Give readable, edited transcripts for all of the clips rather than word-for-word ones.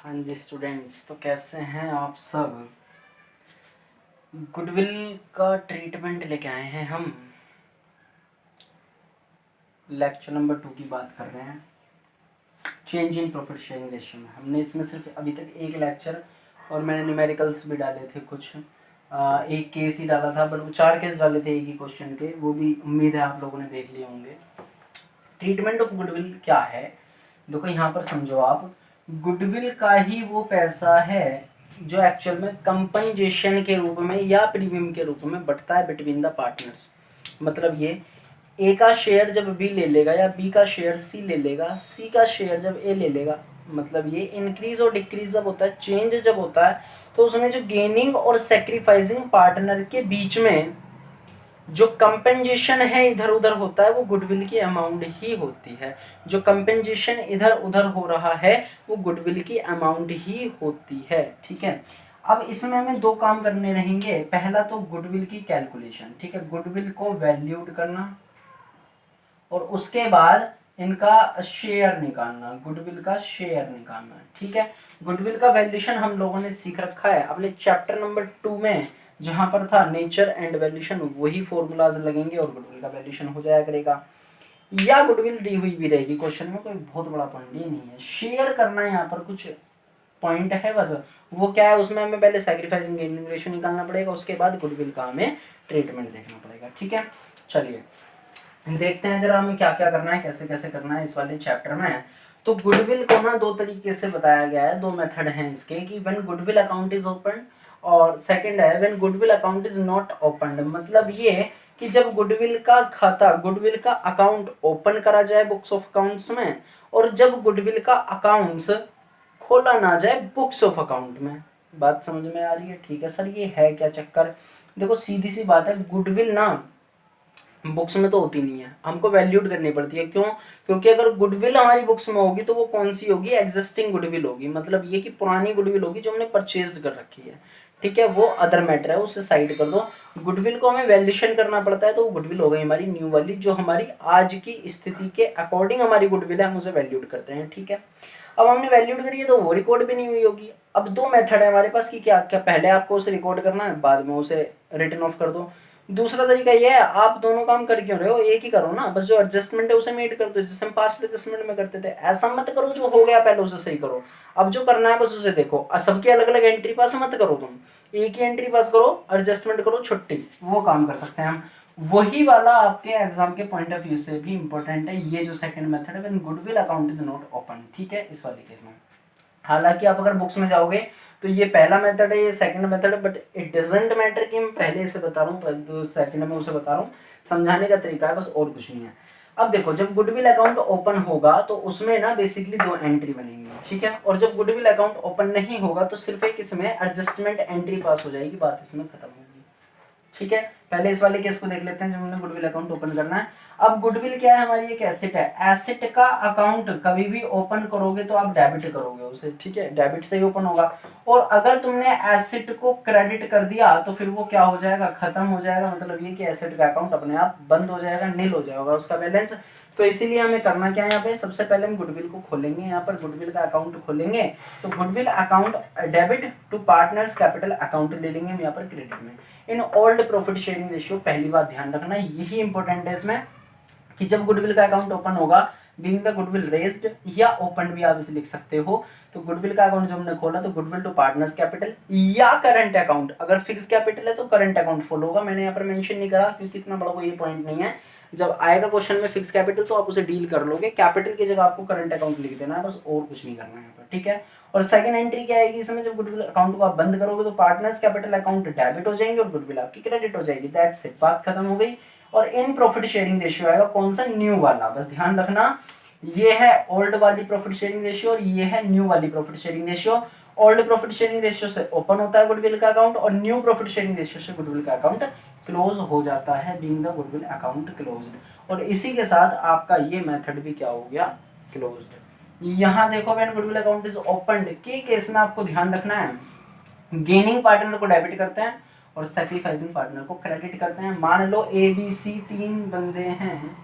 हाँ जी स्टूडेंट्स, तो कैसे हैं आप सब। गुडविल का ट्रीटमेंट लेके आए हैं हम। लेक्चर नंबर 2 की बात कर रहे हैं, change in profit sharing ratio में। हमने इसमें सिर्फ अभी तक एक लेक्चर और मैंने न्यूमेरिकल्स भी डाले थे कुछ, एक केस ही डाला था, बट वो 4 केस डाले थे एक ही क्वेश्चन के, वो भी उम्मीद है आप लोगों ने देख लिए होंगे। ट्रीटमेंट ऑफ गुडविल क्या है, देखो यहाँ पर समझो आप, गुडविल का ही वो पैसा है जो एक्चुअल में कंपनजेशन के रूप में या प्रीमियम के रूप में बढ़ता है बिटवीन द पार्टनर्स। मतलब ये ए का शेयर जब बी ले लेगा या बी का शेयर सी ले लेगा, सी का शेयर जब ए ले लेगा, मतलब ये इंक्रीज और डिक्रीज जब होता है, चेंज जब होता है, तो उसमें जो गेनिंग और सेक्रीफाइसिंग पार्टनर के बीच में जो कंपेंजेशन है इधर उधर होता है, वो गुडविल की अमाउंट ही होती है। जो कंपेंजेशन इधर उधर हो रहा है वो गुडविल की अमाउंट ही होती है। ठीक है, अब इसमें हमें 2 काम करने रहेंगे। पहला तो गुडविल की कैलकुलेशन, ठीक है, गुडविल को वैल्यूड करना, और उसके बाद इनका शेयर निकालना, गुडविल का शेयर निकालना। ठीक है, गुडविल का वैल्यूएशन हम लोगों ने सीख रखा है अपने चैप्टर नंबर 2 में, जहां पर था नेचर एंड वैल्यूएशन, वही फॉर्मूलाज लगेंगे और गुडविल का वैल्यूएशन हो जाया करेगा। या गुडविल दी हुई भी रहेगी क्वेश्चन में, कोई बहुत बड़ा पॉइंट ये नहीं है। शेयर करना यहाँ पर कुछ पॉइंट है बस, वो क्या है, उसमें हमें पहले सैक्रिफाइसिंग गेनिंग रेशियो निकालना पड़ेगा, उसके बाद गुडविल का हमें ट्रीटमेंट देखना पड़ेगा। ठीक है, चलिए देखते हैं जरा हमें क्या क्या करना है, कैसे कैसे करना है इस वाले चैप्टर में। तो गुडविल को ना 2 तरीके से बताया गया है, 2 मेथड हैं इसके, कि when goodwill account is open, और सेकंड है when goodwill account is not open. मतलब ये कि जब गुडविल का खाता, गुडविल का अकाउंट ओपन करा जाए बुक्स ऑफ अकाउंट्स में, और जब गुडविल का अकाउंट्स खोला ना जाए बुक्स ऑफ अकाउंट में। बात समझ में आ रही है? ठीक है सर, ये है क्या चक्कर। देखो सीधी सी बात है, गुडविल ना बुक्स में तो होती नहीं है, हमको वैल्यूड करनी पड़ती है। क्यों? क्योंकि अगर गुडविल हमारी बुक्स में होगी तो वो कौन सी होगी, एग्जिस्टिंग गुडविल होगी। मतलब ये कि पुरानी गुडविल होगी जो हमने परचेज कर रखी है। ठीक है, वो अदर मैटर है, उससे साइड कर दो। गुडविल को हमें वैल्यूएशन करना पड़ता है, तो वो गुडविल हो गई हमारी न्यू वाली, जो हमारी आज की स्थिति के अकॉर्डिंग हमारी गुडविल है, हम उसे वैल्यूड करते हैं। ठीक है, अब हमने वैल्यूड करी है तो वो रिकॉर्ड भी नहीं हुई होगी। अब 2 मेथड है हमारे पास कि क्या क्या, पहले आपको उसे रिकॉर्ड करना है, बाद में उसे रिटर्न ऑफ कर दो। दूसरा तरीका ये है, आप दोनों काम कर क्यों रहे हो, एक ही करो ना, बस जो एडजस्टमेंट है उसे मेड कर दो, जैसे हम पास्ट एडजस्टमेंट में करते थे। ऐसा मत करो जो हो गया पहले उसे सही करो, अब जो करना है बस उसे देखो। सबकी अलग अलग एंट्री पास मत करो, तुम एक ही एंट्री पास करो, एडजस्टमेंट करो, छुट्टी, वो काम कर सकते हैं हम। वही वाला आपके एग्जाम के पॉइंट ऑफ व्यू से भी इंपॉर्टेंट है, ये जो सेकंड मेथड है, when goodwill account is not open. ठीक है, इस वाले केस में हालांकि आप अगर बुक्स में जाओगे तो ये पहला मेथड है, ये सेकंड मेथड है, बट इट डजंट मैटर कि मैं पहले इसे बता रहा हूँ सेकंड में उसे बता रहा हूँ, समझाने का तरीका है बस, और कुछ नहीं है। अब देखो, जब गुडविल अकाउंट ओपन होगा तो उसमें ना बेसिकली 2 एंट्री बनेंगी। ठीक है, और जब गुडविल अकाउंट ओपन नहीं होगा तो सिर्फ एक इसमें एडजस्टमेंट एंट्री पास हो जाएगी, बात इसमें खत्म होगी। ठीक है, पहले इस वाले केस को देख लेते हैं जब हमने गुडविल अकाउंट ओपन करना है। अब गुडविल क्या है, हमारी एक एसेट है, एसेट का अकाउंट कभी भी ओपन करोगे तो आप डेबिट करोगे उसे। ठीक है, डेबिट से ही ओपन होगा, और अगर तुमने एसेट को क्रेडिट कर दिया तो फिर वो क्या हो जाएगा, खत्म हो जाएगा। मतलब ये कि एसेट का अकाउंट अपने आप बंद हो जाएगा, नील हो जाएगा उसका बैलेंस। तो इसीलिए हमें करना क्या है, यहाँ पे सबसे पहले हम गुडविल को खोलेंगे, यहाँ पर गुडविल का अकाउंट खोलेंगे, तो goodwill account debit to partners capital account ले लेंगे हम यहाँ पर क्रेडिट में। In old profit sharing ratio, पहली बात ध्यान रखना, यही इंपॉर्टेंट है इसमें, कि जब गुडविल का अकाउंट ओपन होगा, बीइंग द गुडविल रेज्ड या ओपन भी आप इसे लिख सकते हो, तो गुडविल का अकाउंट जो हमने खोला तो गुडविल टू पार्टनर्स कैपिटल या करंट अकाउंट, अगर फिक्स कैपिटल है तो करंट अकाउंट फॉलो होगा। मैंने यहाँ पर मेंशन नहीं करा क्योंकि इतना बड़ा कोई ये पॉइंट नहीं है, जब आएगा क्वेश्चन में फिक्स कैपिटल तो आप उसे डील कर लोगे, कैपिटल की जगह आपको करंट अकाउंट लिख देना है बस, और कुछ नहीं करना है यहाँ पर। ठीक है, और सेकंड एंट्री क्या आएगी इसमें, जब गुडविल अकाउंट को आप बंद करोगे तो पार्टनर्स कैपिटल अकाउंट डेबिट हो जाएंगे और गुडविल आपकी क्रेडिट हो जाएगी, दैट्स इट, बात खत्म हो गई। और इन प्रॉफिट शेयरिंग रेशियो आएगा कौन सा, न्यू वाला, बस ध्यान रखना, ये है ओल्ड वाली प्रॉफिट शेयरिंग रेशियो और ये है न्यू वाली profit sharing ratio. Old profit sharing ratio से ओपन होता है गुडविल का अकाउंट, और न्यू प्रॉफिट शेयरिंग रेशियो से गुडविल का अकाउंट क्लोज हो जाता है, being the goodwill account closed. और इसी के साथ आपका ये मेथड भी क्या हो गया, क्लोज्ड। यहाँ देखो, when goodwill account is opened के केस में आपको ध्यान रखना है, गेनिंग पार्टनर को डेबिट करते हैं और सैक्रिफाइसिंग पार्टनर को क्रेडिट करते हैं। मान लो ए बी सी 3 बंदे हैं,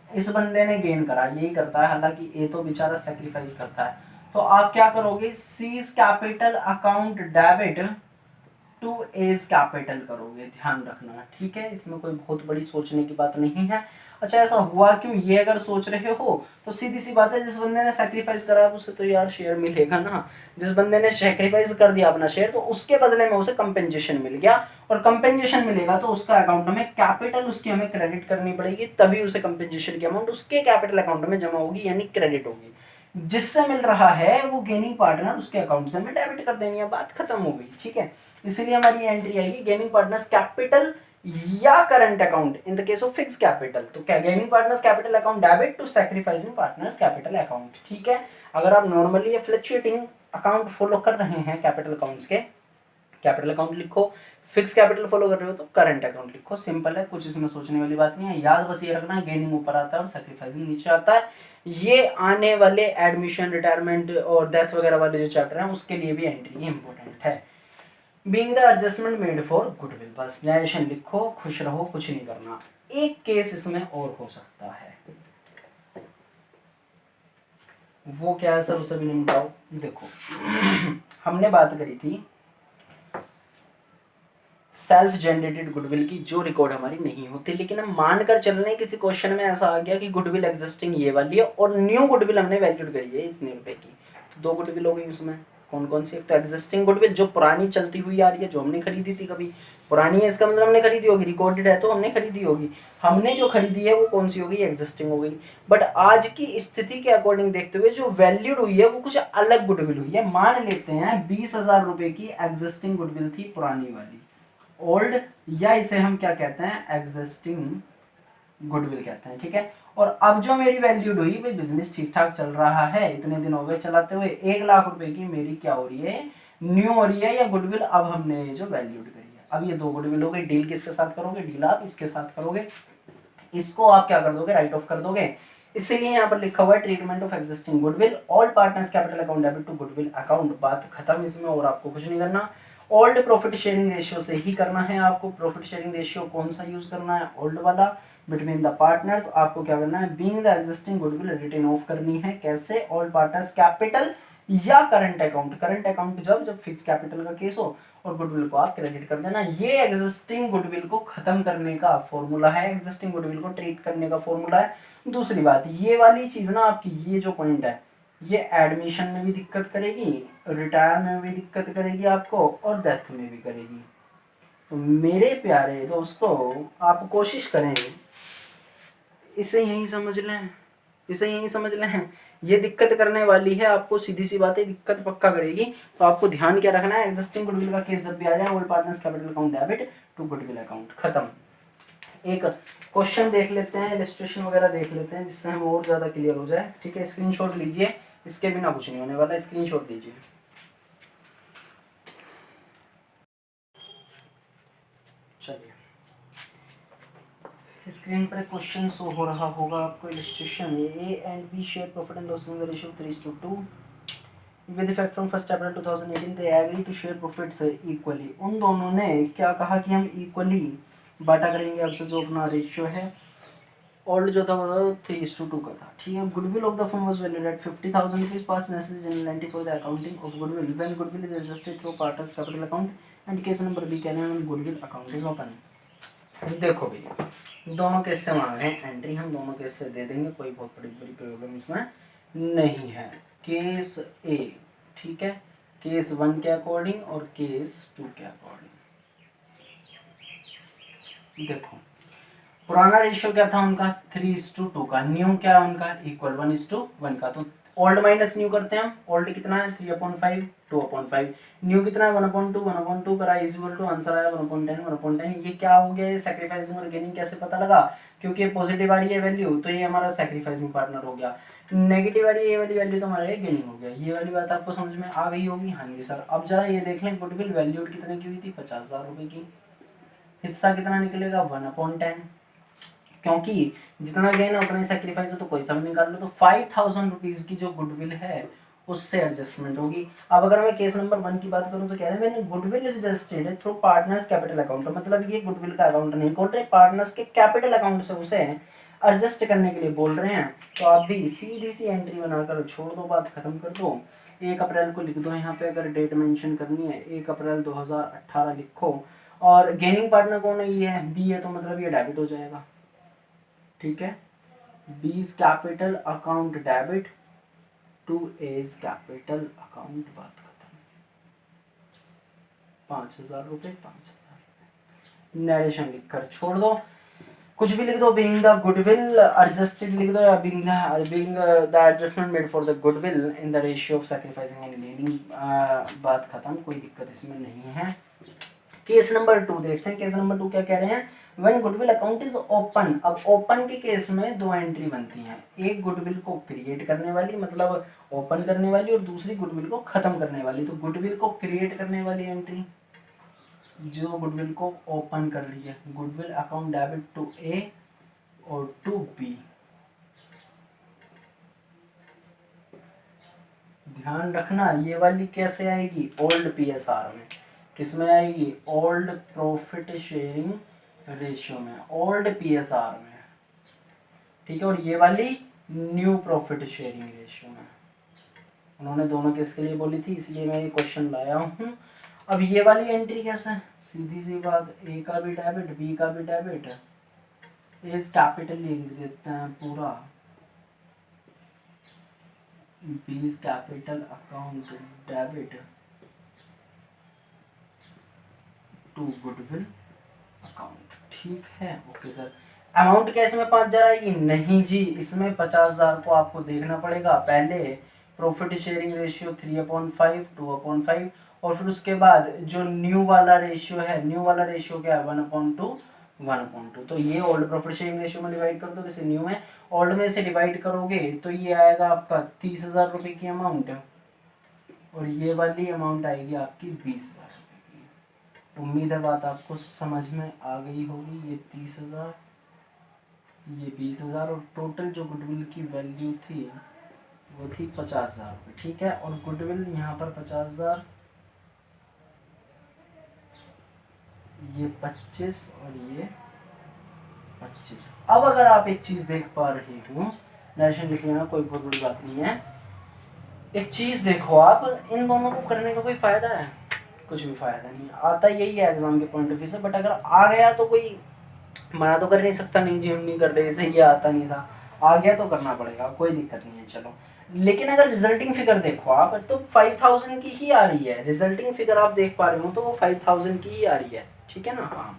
इस बंदे ने गेन करा, यही करता है, हालांकि ए तो बेचारा सैक्रिफाइस करता है, तो आप क्या करोगे, C's capital account debit to A's capital करोगे, ध्यान रखना, ठीक है। इसमें कोई बहुत बड़ी सोचने की बात नहीं है। अच्छा ऐसा हुआ क्यों, ये अगर सोच रहे हो तो सीधी सी बात है, जिस बंदे ने सैक्रिफाइस करा उसे तो यार शेयर मिलेगा ना। जिस बंदे ने सैक्रिफाइस कर दिया अपना शेयर, तो उसके बदले में उसे कंपेंसेशन मिल गया, और कंपेंसेशन मिलेगा तो उसका अकाउंट में कैपिटल उसकी हमें क्रेडिट करनी पड़ेगी, तभी उसे कंपेंसेशन की अमाउंट उसके कैपिटल अकाउंट में जमा होगी, यानी क्रेडिट होगी। जिससे मिल रहा है वो गेनिंग पार्टनर उसके अकाउंट से हमें डेबिट कर देनी है, बात खत्म हो गई, ठीक है। इसीलिए हमारी एंट्री आएगी गेनिंग पार्टनर्स कैपिटल या current account in the case of fix capital. तो क्या gaining partners capital account debit to sacrificing partners capital account, ठीक है। अगर आप नॉर्मली फ्लक्चुएटिंग अकाउंट फॉलो कर रहे हैं कैपिटल अकाउंट्स के, कैपिटल अकाउंट लिखो, फिक्स कैपिटल फॉलो कर रहे हो तो करंट अकाउंट लिखो, सिंपल है, कुछ इसमें सोचने वाली बात नहीं है। याद बस ये रखना, गेनिंग ऊपर आता है और सैक्रिफाइसिंग नीचे आता है। ये आने वाले एडमिशन, रिटायरमेंट और डेथ वगैरह वाले जो चैप्टर हैं उसके लिए भी एंट्री इंपॉर्टेंट है। Being the adjustment made for goodwill, बस नरेशन लिखो, खुश रहो, कुछ नहीं करना। एक केस इसमें और हो सकता है, वो क्या है सर, उसे भी नहीं बताओ। देखो हमने बात करी थी सेल्फ जनरेटेड गुडविल की, जो रिकॉर्ड हमारी नहीं होती, लेकिन हम मानकर चल रहे हैं किसी क्वेश्चन में ऐसा आ गया कि गुडविल एग्जिस्टिंग ये वाली है और न्यू गुडविल हमने वैल्यूड करी है इतने रुपए की, तो दो गुडविल हो गई उसमें। कौन कौन सी, एक तो एग्जिस्टिंग गुडविल जो पुरानी चलती हुई आ रही है, जो हमने खरीदी थी, कभी पुरानी है इसका मतलब हमने खरीदी होगी, रिकॉर्डेड है तो हमने खरीदी होगी। हमने जो खरीदी है वो कौन सी हो गई, एग्जिस्टिंग हो गई। बट आज की स्थिति के अकॉर्डिंग देखते हुए जो वैल्यूड हुई है वो कुछ अलग गुडविल हुई है। मान लेते हैं 20,000 रुपए की एग्जिस्टिंग गुडविल थी पुरानी वाली, ओल्ड, या इसे हम क्या कहते हैं, एग्जिस्टिंग गुडविल कहते हैं, ठीक है। और अब जो मेरी वैल्यूड हुई, भाई बिजनेस ठीक ठाक चल रहा है, इतने दिन हो गए चलाते हुए, 1,00,000 रुपए की मेरी क्या हो रही है, न्यू हो रही है, या गुडविल अब हमने जो वैल्यूड करी है। अब ये दो गुडविल हो गई, डील किसके साथ करोगे, डील आप इसके साथ करोगे, इसको आप क्या कर दोगे, राइट ऑफ कर दोगे। इसीलिए यहाँ पर लिखा हुआ है treatment of existing goodwill, all partners capital account debit to goodwill account, बात खत्म इसमें, और आपको कुछ नहीं करना। ओल्ड प्रॉफिट शेयरिंग रेशियो से ही करना है आपको। प्रॉफिट शेयरिंग रेशियो कौन सा यूज करना है, ओल्ड वाला, बिटवीन द पार्टनर्स। आपको क्या करना है, being the existing goodwill written off करनी है, कैसे, ओल्ड पार्टनर्स कैपिटल या करंट अकाउंट। करंट अकाउंट जब फिक्स कैपिटल का केस हो, और गुडविल को आप क्रेडिट कर देना। ये एग्जिस्टिंग गुडविल को खत्म करने का फॉर्मूला है, एग्जिस्टिंग गुडविल को ट्रीट करने का फॉर्मूला है। दूसरी बात, ये वाली चीज ना आपकी, ये जो पॉइंट है, ये एडमिशन में भी दिक्कत करेगी, रिटायर में भी दिक्कत करेगी आपको, और डेथ में भी करेगी। तो मेरे प्यारे दोस्तों, आप कोशिश करें, इसे यही समझ लें, इसे यही समझ लें, ये दिक्कत करने वाली है आपको, सीधी सी बात है, दिक्कत पक्का करेगी। तो आपको ध्यान क्या रखना है, एग्जिस्टिंग गुडविल का केस जब भी आ जाए, all partners capital account debit to goodwill account, खत्म। एक क्वेश्चन देख लेते हैं, इलस्ट्रेशन वगैरह देख लेते हैं, जिससे हम और ज्यादा क्लियर हो जाए, ठीक है। स्क्रीनशॉट लीजिए, इसके बिना कुछ नहीं होने वाला, स्क्रीनशॉट लीजिए। चलिए, स्क्रीन पर क्वेश्चन शो हो रहा होगा आपको, illustration, A and B share profit and loss in the ratio 3:2 with effect from 1 April 2018 they agree to share profits equally. उन दोनों ने क्या कहा कि हम इक्वली बांटा करेंगे। अब से जो अपना रेशियो है, ओल्ड जो था वो 3:2 का था, ठीक है। Goodwill of the firm was valued at 50,000 rupees, pass necessary journal entry for the accounting of goodwill when goodwill is adjusted through partners capital account and case number B can and goodwill account is open. देखो भैया, दोनों case से मांग रहे हैं entry, हम दोनों case से दे देंगे, कोई बहुत बड़ी बड़ी प्रॉब्लम इसमें नहीं है। केस ए, ठीक है, केस 1 के अकॉर्डिंग और केस 2 के अकॉर्डिंग। देखो, पुराना रेशियो क्या था उनका, 3:2 का, न्यू क्या है उनका, इक्वल 1:1 का। तो ओल्ड माइनस न्यू करते हैं हम, ओल्ड कितना है 3/5, 2/5, न्यू कितना है 1/2, 1/2 करा इज इक्वल टू, आंसर आया 1/10, 1/10। ये क्या हो गया, सैक्रिफाइसिंग और गेनिंग कैसे पता लगा, क्योंकि पॉजिटिव आ रही है वैल्यू, तो ये हमारा सैक्रिफाइसिंग पार्टनर हो गया। नेगेटिव आ रही है ये वाली वैल्यू, तो हमारा ये गेनिंग हो गया। ये वाली बात आपको समझ में आ गई होगी, हाँ जी सर। अब जरा ये देख लें, गुडविल वैल्यूड कितने की हुई थी, 50,000 रुपए की, हिस्सा कितना निकलेगा 1/10, क्योंकि जितना गेन है उतना ही सैक्रिफाइस है, तो कोई सा भी निकाल लो। तो 5,000 रुपीज की जो गुडविल है उससे एडजस्टमेंट होगी। अब अगर मैं केस नंबर 1 की बात करूं तो कह रहे हैं मैंने goodwill adjusted through partners capital account, मतलब ये गुडविल का अकाउंट नहीं खोल रहे, पार्टनर्स के कैपिटल अकाउंट से उसे एडजस्ट करने के लिए बोल रहे हैं। तो आप भी सीधी सी एंट्री बनाकर छोड़ दो, बात खत्म कर दो। 1 अप्रैल को लिख दो यहाँ पे, अगर डेट मेंशन करनी है 1 अप्रैल 2018 लिखो। और गेनिंग पार्टनर कौन है, ये है बी है, तो मतलब ये डेबिट हो जाएगा, ठीक है। B's capital account debit to A's capital account, बात खत्म। 5,000 रुपये, 5,000 नरेशन लिखकर छोड़ दो, कुछ भी लिख दो, बीइंग द गुडविल एडजस्टेड लिख दो, या being the adjustment made for the goodwill in the ratio of sacrificing and gaining, बात खत्म, कोई दिक्कत इसमें नहीं है। केस नंबर 2 देखते हैं, केस नंबर 2 क्या कह रहे हैं, when goodwill account is open. अब ओपन के केस में 2 एंट्री बनती हैं, एक गुडविल को क्रिएट करने वाली, मतलब ओपन करने वाली, और दूसरी गुडविल को खत्म करने वाली। तो गुडविल को क्रिएट करने वाली एंट्री जो गुडविल को ओपन कर रही है, गुडविल अकाउंट डेबिट टू ए और टू बी। ध्यान रखना ये वाली कैसे आएगी, ओल्ड पीएसआर में, किसमें आएगी, ओल्ड प्रॉफिट शेयरिंग रेशियो में, ओल्ड पीएसआर में, ठीक है। और ये वाली न्यू प्रॉफिट शेयरिंग रेशियो में। उन्होंने दोनों किसके लिए बोली थी, इसलिए मैं ये क्वेश्चन लाया हूँ। अब ये वाली एंट्री कैसे, सीधी सी बात, ए का भी डेबिट बी का भी डेबिट, इस कैपिटल लिख देते हैं पूरा, B's capital account debit to goodwill account, ठीक है, ओके सर। अमाउंट क्या इसमें 5,000 आएगी, नहीं जी, इसमें 50,000 को आपको देखना पड़ेगा। पहले प्रॉफिट शेयरिंग रेशियो 3/5, 2/5, और फिर उसके बाद जो न्यू वाला रेशियो है, न्यू वाला रेशियो क्या है, 1/2, 1/2। तो ये ओल्ड प्रॉफिट शेयरिंग रेशियो में डिवाइड कर दो, जैसे न्यू में, ओल्ड में से डिवाइड करोगे तो ये आएगा आपका 30,000 रुपये की अमाउंट, और ये वाली अमाउंट आएगी आपकी 20,000 रुपये की। उम्मीद है बात आपको समझ में आ गई होगी। ये 30,000, ये 20,000, और टोटल जो गुडविल की वैल्यू थी वो थी 50,000 रुपये, ठीक है। और गुडविल यहाँ पर 50,000, ये 25 और ये 25। अब अगर आप एक चीज देख पा रहे हो, नरेशन लिख लेना, कोई बहुत बड़ी बात नहीं है। एक चीज देखो आप, इन दोनों को करने का कोई फायदा है, कुछ भी फायदा नहीं। आता यही है एग्जाम के पॉइंट ऑफ व्यू से, बट अगर आ गया तो कोई मना तो कर नहीं सकता, नहीं जी हम नहीं कर रहे, जैसे ये आता नहीं था, आ गया तो करना पड़ेगा, कोई दिक्कत नहीं है, चलो। लेकिन अगर रिजल्टिंग फिगर देखो आप, तो 5,000 की ही आ रही है, रिजल्टिंग फिगर आप देख पा रहे हो तो वो 5,000 की ही आ रही है, ठीक है ना, हाँ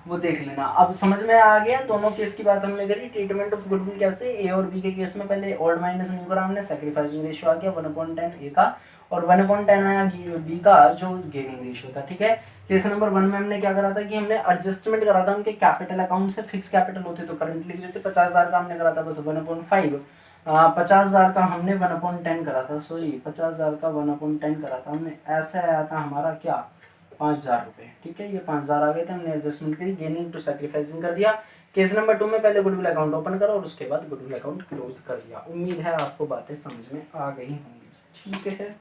वो देख लेना। अब समझ में आ गया, दोनों केस की बात हमने करी। ट्रीटमेंट ऑफ गुडविल कैसे, ए और बी के केस में पहले ओल्ड माइनस न्यू करा हमने, सैक्रिफाइसिंग रेशियो आ गया 1/10 ए का, और 1/10 आया बी का जो गेनिंग रेशियो था, ठीक है। केस नंबर 1 में हमने क्या करा था कि हमने एडजस्टमेंट करा था उनके कैपिटल अकाउंट से, फिक्स कैपिटल होते तो करंट लिख देते, 50,000 का हमने करा था बस 1/5, 50,000 का हमने 1/10 करा था, सॉरी 50,000 का 1/10 करा था हमने, ऐसे आया था हमारा क्या 5,000 रुपये, ठीक है। ये 5,000 आ गए थे, हमने एडजस्टमेंट करी, गेनिंग टू सैक्रिफाइसिंग कर दिया। केस नंबर 2 में पहले गुडविल अकाउंट ओपन करो और उसके बाद गुडविल अकाउंट क्लोज कर दिया। उम्मीद है आपको बातें समझ में आ गई होंगी, ठीक है।